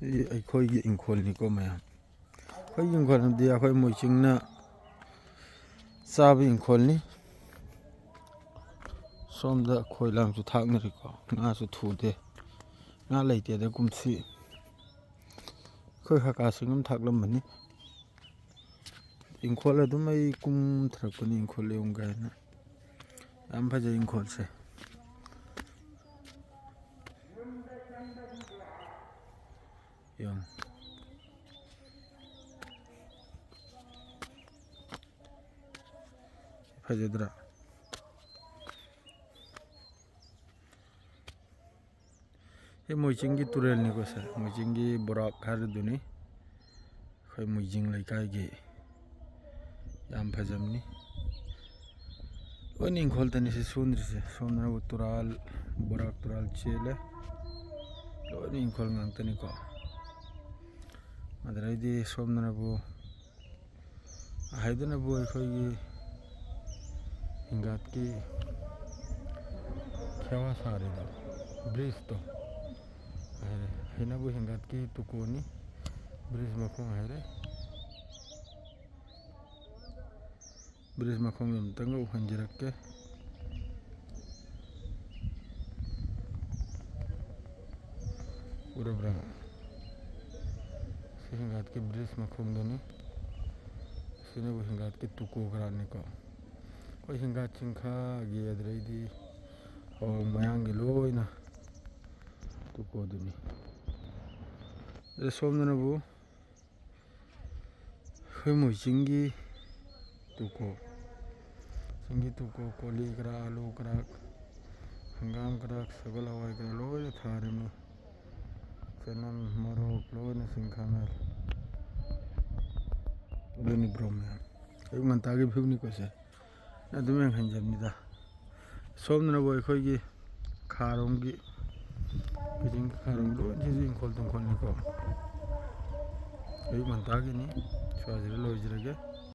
ꯑꯩꯈꯣꯏꯒꯤ ꯏꯪꯈꯣꯜꯅꯤꯀꯣ ꯃꯌꯥꯝ ꯑꯩꯈꯣꯏꯒꯤ ꯏꯪꯈꯣꯜ ꯑꯃꯗꯤ ꯑꯩꯈꯣꯏ ꯃꯣꯏꯆꯤꯡꯅ ꯆꯥꯕ ꯏꯪꯈꯣꯜꯅꯤ ꯁꯣꯝꯗ ꯈꯣꯏ ꯂꯥꯡꯁꯨ ꯊꯥꯛꯅꯔꯤꯀꯣ ꯉꯥꯁꯨ ꯊꯨꯗꯦ ꯉꯥ ꯂꯩꯇꯦꯗ ꯀꯨꯝꯁꯤ ꯑꯩꯈꯣꯏ ꯍꯛꯀꯥꯁꯤꯡ ꯑꯃ ꯊꯥꯛꯂꯝꯕꯅꯤ ꯏꯪꯈꯣꯜ ꯑꯗꯨꯝ ꯑꯩ ꯀꯨꯝꯊꯔꯛꯄꯅꯤ ꯏꯪꯈꯣꯜ ꯌꯦꯡꯉꯨ ꯀꯥꯏꯅ ꯌꯥꯝ ꯐꯖꯩ ꯏꯪꯈꯣꯜꯁꯦ ꯌꯦꯡꯉꯨ ꯐꯖꯗ꯭ꯔꯥ ꯁꯤ ꯃꯣꯏꯆꯤꯡꯒꯤ ꯇꯨꯔꯦꯜꯅꯤꯀꯣ ꯁꯦ ꯃꯣꯏꯆꯤꯡꯒꯤ ꯕꯣꯔꯥꯛ ꯍꯥꯏꯔꯗꯨꯅꯤ ꯑꯩꯈꯣꯏ ꯃꯣꯏꯖꯤꯡ ꯂꯩꯀꯥꯏꯒꯤ ꯌꯥꯝ ꯐꯖꯕꯅꯤ ꯂꯣꯏꯅ ꯏꯪꯈꯣꯜꯗꯅꯤ ꯁꯤ ꯁꯣꯟꯗ꯭ꯔꯤꯁꯦ ꯁꯣꯝꯗꯅꯕꯨ ꯇꯨꯔꯥꯜ ꯕꯣꯔꯥꯛ ꯇꯨꯔꯥꯜ ꯆꯦꯜꯂꯦ ꯂꯣꯏꯅ ꯏꯪꯈꯣꯜ ꯉꯥꯛꯇꯅꯤꯀꯣ ꯑꯗꯨꯗꯩꯗꯤ ꯁꯣꯝꯗꯅꯕꯨ ꯍꯥꯏꯗꯅꯕꯨ ꯑꯩꯈꯣꯏꯒꯤ ꯍꯤꯡꯒꯥꯠꯀꯤ ꯈꯦꯋꯥ ꯁꯥꯔꯤꯗꯣ ꯕ꯭ꯔꯤꯖꯇꯣ ꯍꯥꯏꯔꯦ ꯍꯩꯅꯕꯨ ꯍꯤꯡꯒꯥꯠꯀꯤ ꯇꯨꯀꯣꯅꯤ ꯕ꯭ꯔꯤꯖ ꯃꯈꯣꯡ ꯍꯥꯏꯔꯦ ꯕ꯭ꯔꯤꯖ ꯃꯈꯣꯡꯗꯣ ꯑꯃꯨꯛꯇꯪꯒ ꯎꯍꯟꯖꯔꯛꯀꯦ ꯎꯔꯕ꯭ꯔꯥ ꯁꯤ ꯍꯤꯡꯒꯥꯠꯀꯤ ꯕ꯭ꯔꯤꯖ ꯃꯈꯣꯡꯗꯨꯅꯤ ꯁꯤꯅꯕꯨ ꯍꯤꯡꯒꯥꯠꯀꯤ ꯇꯨꯀꯣ ꯒ꯭ꯔꯥꯟꯅꯤꯀꯣ ꯑꯩꯈꯣꯏ ꯍꯤꯡꯒꯥꯠ ꯆꯤꯡꯈꯥꯒꯤ ꯑꯗꯨꯗꯩꯗꯤ ꯑꯋꯥꯡ ꯃꯌꯥꯡꯒꯤ ꯂꯣꯏꯅ ꯇꯨꯀꯣꯗꯨꯅꯤ ꯑꯗ ꯁꯣꯝꯗꯅꯕꯨ ꯑꯩꯈꯣꯏ ꯃꯣꯏꯆꯤꯡꯒꯤ ꯇꯨꯀꯣ ꯆꯤꯡꯒꯤ ꯇꯨꯀꯣ ꯀꯣꯂꯤ ꯀꯔꯥ ꯑꯂꯨ ꯀꯔꯥ ꯍꯪꯒꯥꯝ ꯀꯔꯥ ꯁꯒꯣꯜ ꯍꯋꯥꯏ ꯀꯔꯥ ꯂꯣꯏꯅ ꯊꯥꯔꯤꯕꯅꯤ ꯆꯅꯝ ꯃꯣꯔꯣꯛ ꯂꯣꯏꯅ ꯆꯤꯡꯈꯥꯅꯔꯦ ꯑꯗꯨꯅꯤ ꯕ꯭ꯔꯣ ꯃꯌꯥꯝ ꯑꯌꯨꯛ ꯉꯟꯇꯥꯒꯤ ꯚ꯭ꯌꯨꯅꯤꯀꯣ ꯁꯦ ꯑꯗꯨꯝ ꯌꯦꯡꯍꯟꯖꯕꯅꯤꯗ ꯁꯣꯝꯗꯅꯕꯨ ꯑꯩꯈꯣꯏꯒꯤ ꯈꯥꯔꯣꯝꯒꯤ ꯃꯣꯏꯖꯤꯡꯒꯤ ꯈꯥꯔꯣꯝ ꯂꯣꯏꯅꯁꯤꯁꯨ ꯏꯪꯈꯣꯜ ꯇꯨꯡꯈꯣꯜꯅꯤꯀꯣ ꯑꯌꯨꯛ ꯉꯟꯇꯥꯒꯤꯅꯤ ꯁ꯭ꯋꯥꯏꯁꯤꯗ ꯂꯣꯏꯖꯔꯒꯦ